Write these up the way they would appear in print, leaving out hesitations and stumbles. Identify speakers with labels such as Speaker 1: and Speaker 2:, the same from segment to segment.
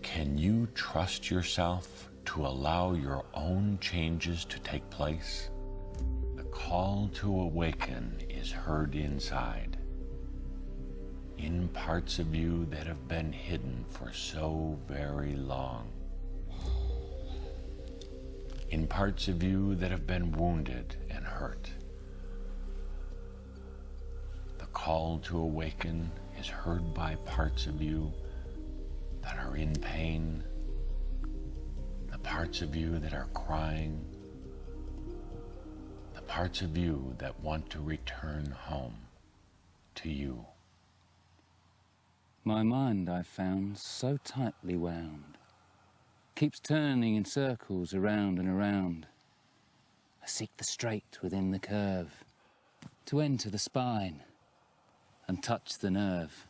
Speaker 1: Can you trust yourself to allow your own changes to take place? The call to awaken is heard inside, in parts of you that have been hidden for so very long, in parts of you that have been wounded and hurt. The call to awaken is heard by parts of you that are in pain, the parts of you that are crying, the parts of you that want to return home to you.
Speaker 2: My mind, I've found, so tightly wound, keeps turning in circles around and around. I seek the straight within the curve, to enter the spine and touch the nerve,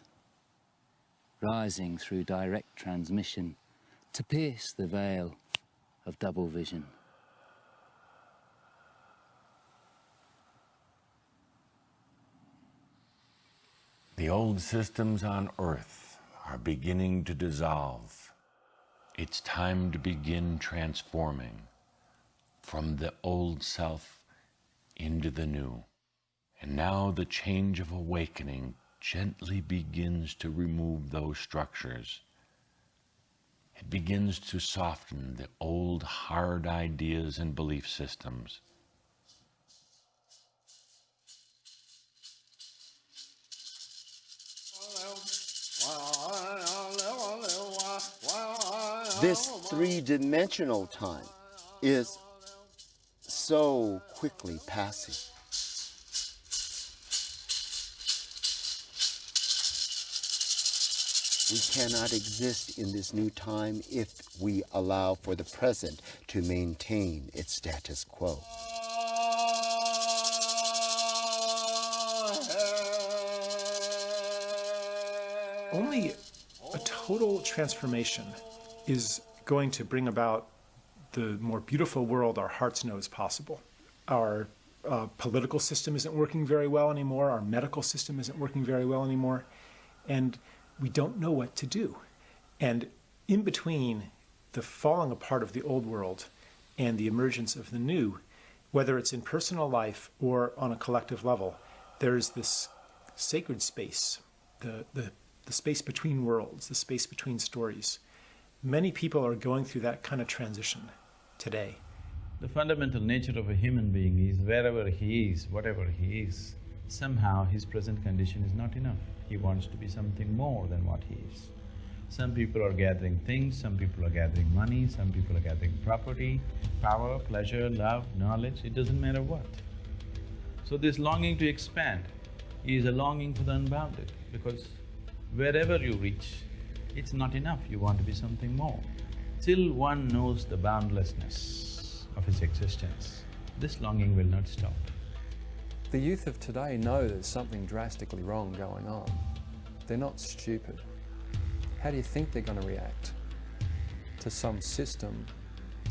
Speaker 2: rising through direct transmission to pierce the veil of double vision.
Speaker 1: The old systems on Earth are beginning to dissolve. It's time to begin transforming from the old self into the new. And now the change of awakening gently begins to remove those structures. It begins to soften the old hard ideas and belief systems.
Speaker 3: This three-dimensional time is so quickly passing. We cannot exist in this new time if we allow for the present to maintain its status quo.
Speaker 4: Only a total transformation is going to bring about the more beautiful world our hearts know is possible. Our political system isn't working very well anymore. Our medical system isn't working very well anymore. And we don't know what to do. And in between the falling apart of the old world and the emergence of the new, whether it's in personal life or on a collective level, there's this sacred space, the space between worlds, the space between stories. Many people are going through that kind of transition today.
Speaker 5: The fundamental nature of a human being is wherever he is, whatever he is, somehow his present condition is not enough. He wants to be something more than what he is. Some people are gathering things, some people are gathering money, some people are gathering property, power, pleasure, love, knowledge, it doesn't matter what. So this longing to expand is a longing for the unbounded, because wherever you reach, it's not enough, you want to be something more. Till one knows the boundlessness of his existence, this longing will not stop.
Speaker 6: The youth of today know there's something drastically wrong going on. They're not stupid. How do you think they're going to react to some system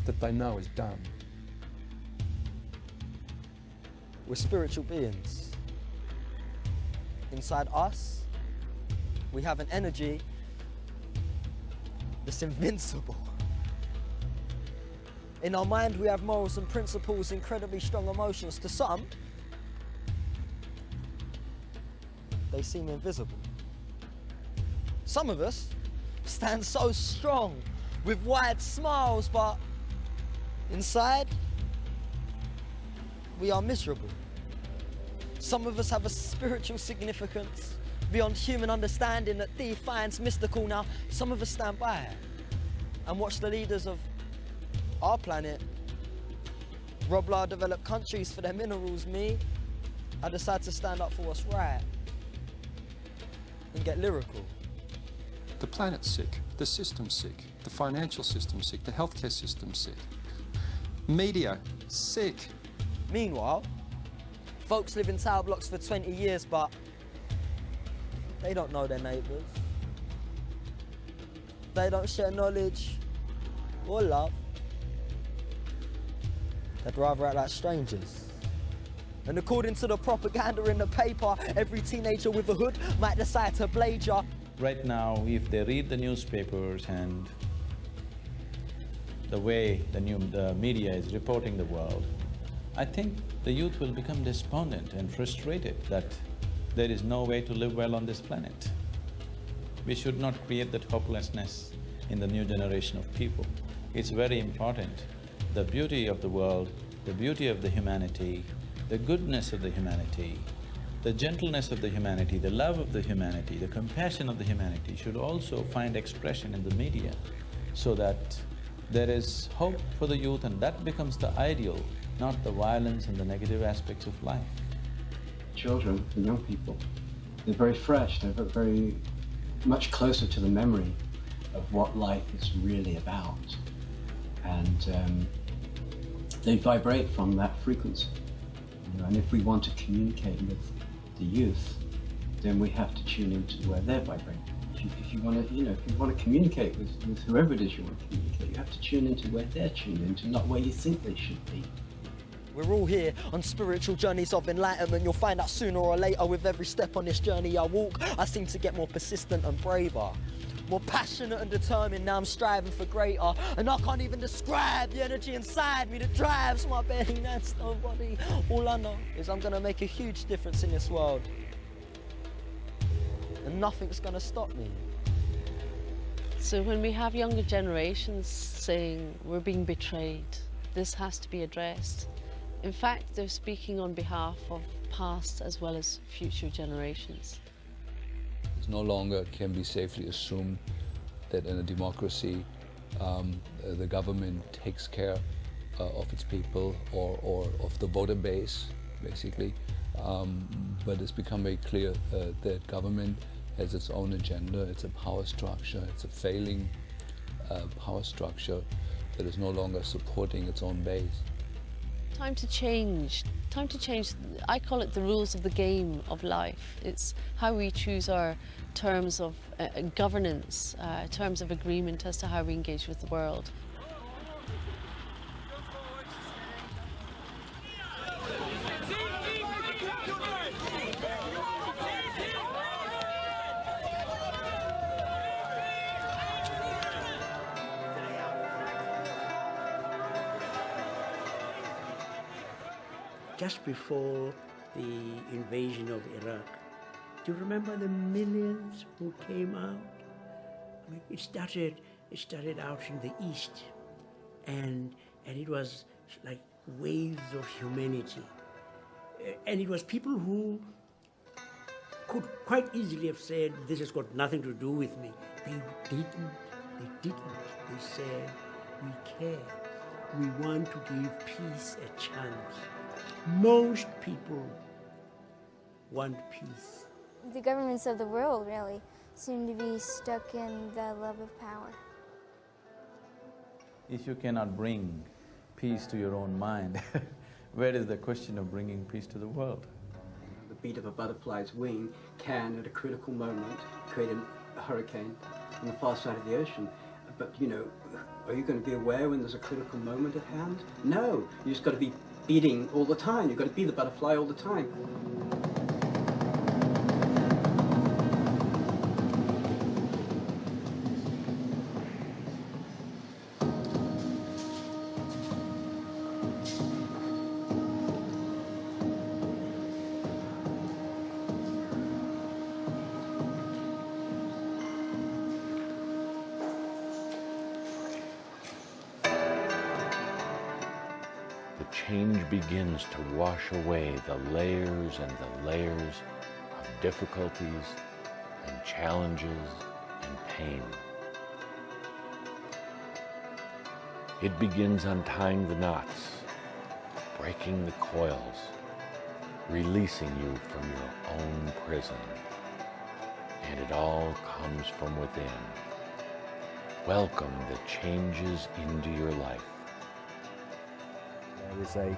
Speaker 6: that they know is dumb?
Speaker 7: We're spiritual beings. Inside us, we have an energy that's invincible. In our mind, we have morals and principles, incredibly strong emotions. To some, they seem invisible. Some of us stand so strong with wide smiles, but inside, we are miserable. Some of us have a spiritual significance beyond human understanding that defines mystical. Now, some of us stand by it and watch the leaders of our planet rob our developed countries for their minerals. Me, I decide to stand up for what's right and get lyrical.
Speaker 6: The planet's sick, the system's sick, the financial system's sick, the healthcare system's sick. Media, sick.
Speaker 7: Meanwhile, folks live in tower blocks for 20 years, but they don't know their neighbours. They don't share knowledge or love. They'd rather act like strangers. And according to the propaganda in the paper, every teenager with a hood might decide to blade ya.
Speaker 5: Right now, if they read the newspapers and the way the media is reporting the world, I think the youth will become despondent and frustrated that there is no way to live well on this planet. We should not create that hopelessness in the new generation of people. It's very important. The beauty of the world, the beauty of the humanity, the goodness of the humanity, the gentleness of the humanity, the love of the humanity, the compassion of the humanity should also find expression in the media so that there is hope for the youth and that becomes the ideal, not the violence and the negative aspects of life.
Speaker 8: Children, the young people, they're very fresh, they're very much closer to the memory of what life is really about. And they vibrate from that frequency. And if we want to communicate with the youth, then we have to tune into where they're vibrating. If you want to communicate with whoever it is you want to communicate, you have to tune into where they're tuned into, not where you think they should be.
Speaker 7: We're all here on spiritual journeys of enlightenment. You'll find out sooner or later with every step on this journey I walk, I seem to get more persistent and braver. More passionate and determined, now I'm striving for greater. And I can't even describe the energy inside me that drives my being, that's nobody. All I know is I'm gonna make a huge difference in this world. And nothing's gonna stop me.
Speaker 9: So when we have younger generations saying we're being betrayed, this has to be addressed. In fact, they're speaking on behalf of past as well as future generations.
Speaker 10: It no longer can be safely assumed that in a democracy the government takes care of its people or of the voter base, basically. But it's become very clear that government has its own agenda. It's a power structure. It's a failing power structure that is no longer supporting its own base.
Speaker 9: Time to change. Time to change. I call it the rules of the game of life. It's how we choose our terms of governance, terms of agreement as to how we engage with the world.
Speaker 11: Just before the invasion of Iraq, do you remember the millions who came out? I mean, it started out in the East, and it was like waves of humanity. And it was people who could quite easily have said, this has got nothing to do with me. They didn't. They said, we care. We want to give peace a chance. Most people want peace.
Speaker 12: The governments of the world really seem to be stuck in the love of power.
Speaker 5: If you cannot bring peace to your own mind, where is the question of bringing peace to the world?
Speaker 8: The beat of a butterfly's wing can, at a critical moment, create a hurricane on the far side of the ocean. But, are you going to be aware when there's a critical moment at hand? No, you just got to be beating all the time. You've got to be the butterfly all the time.
Speaker 1: Change begins to wash away the layers and the layers of difficulties and challenges and pain. It begins untying the knots, breaking the coils, releasing you from your own prison. And it all comes from within. Welcome the changes into your life.
Speaker 13: There is a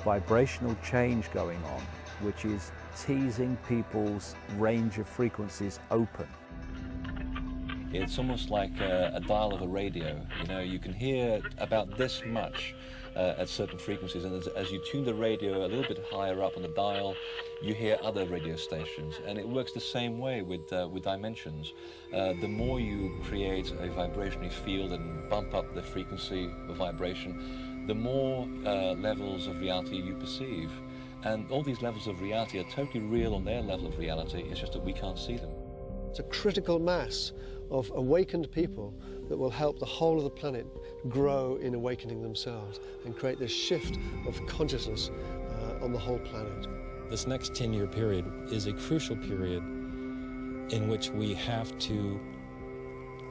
Speaker 13: vibrational change going on, which is teasing people's range of frequencies open.
Speaker 14: It's almost like a dial of a radio. You know, you can hear about this much at certain frequencies, and as you tune the radio a little bit higher up on the dial, you hear other radio stations, and it works the same way with dimensions. The more you create a vibrationary field and bump up the frequency of vibration, the more levels of reality you perceive. And all these levels of reality are totally real on their level of reality, it's just that we can't see them.
Speaker 15: It's a critical mass of awakened people that will help the whole of the planet grow in awakening themselves and create this shift of consciousness on the whole planet.
Speaker 16: This next 10-year period is a crucial period in which we have to,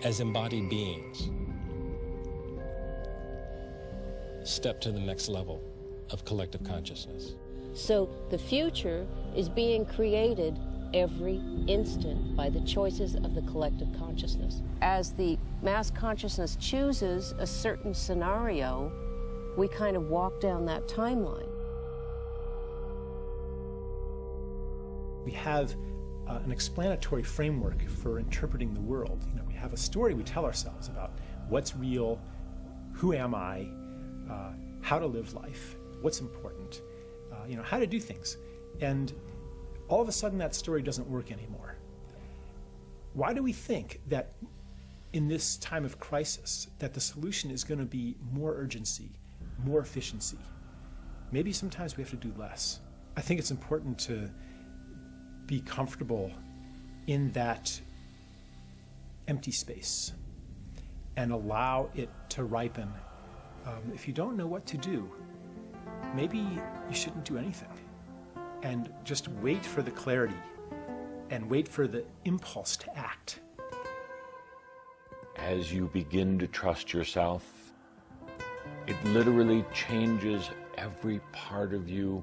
Speaker 16: as embodied beings, step to the next level of collective consciousness.
Speaker 17: So the future is being created every instant by the choices of the collective consciousness. As the mass consciousness chooses a certain scenario, we kind of walk down that timeline.
Speaker 4: We have an explanatory framework for interpreting the world. You know, we have a story we tell ourselves about what's real, who am I, how to live life, what's important, you know, how to do things. And all of a sudden that story doesn't work anymore. Why do we think that in this time of crisis that the solution is going to be more urgency, more efficiency? Maybe sometimes we have to do less. I think it's important to be comfortable in that empty space and allow it to ripen. If you don't know what to do, maybe you shouldn't do anything. And just wait for the clarity and wait for the impulse to act.
Speaker 1: As you begin to trust yourself, it literally changes every part of you,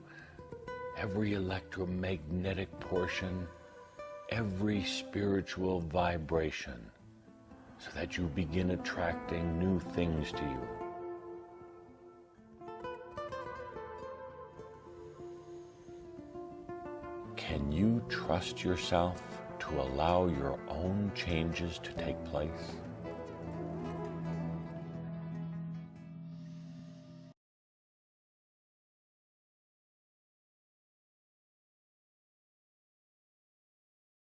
Speaker 1: every electromagnetic portion, every spiritual vibration, so that you begin attracting new things to you. Can you trust yourself to allow your own changes to take place?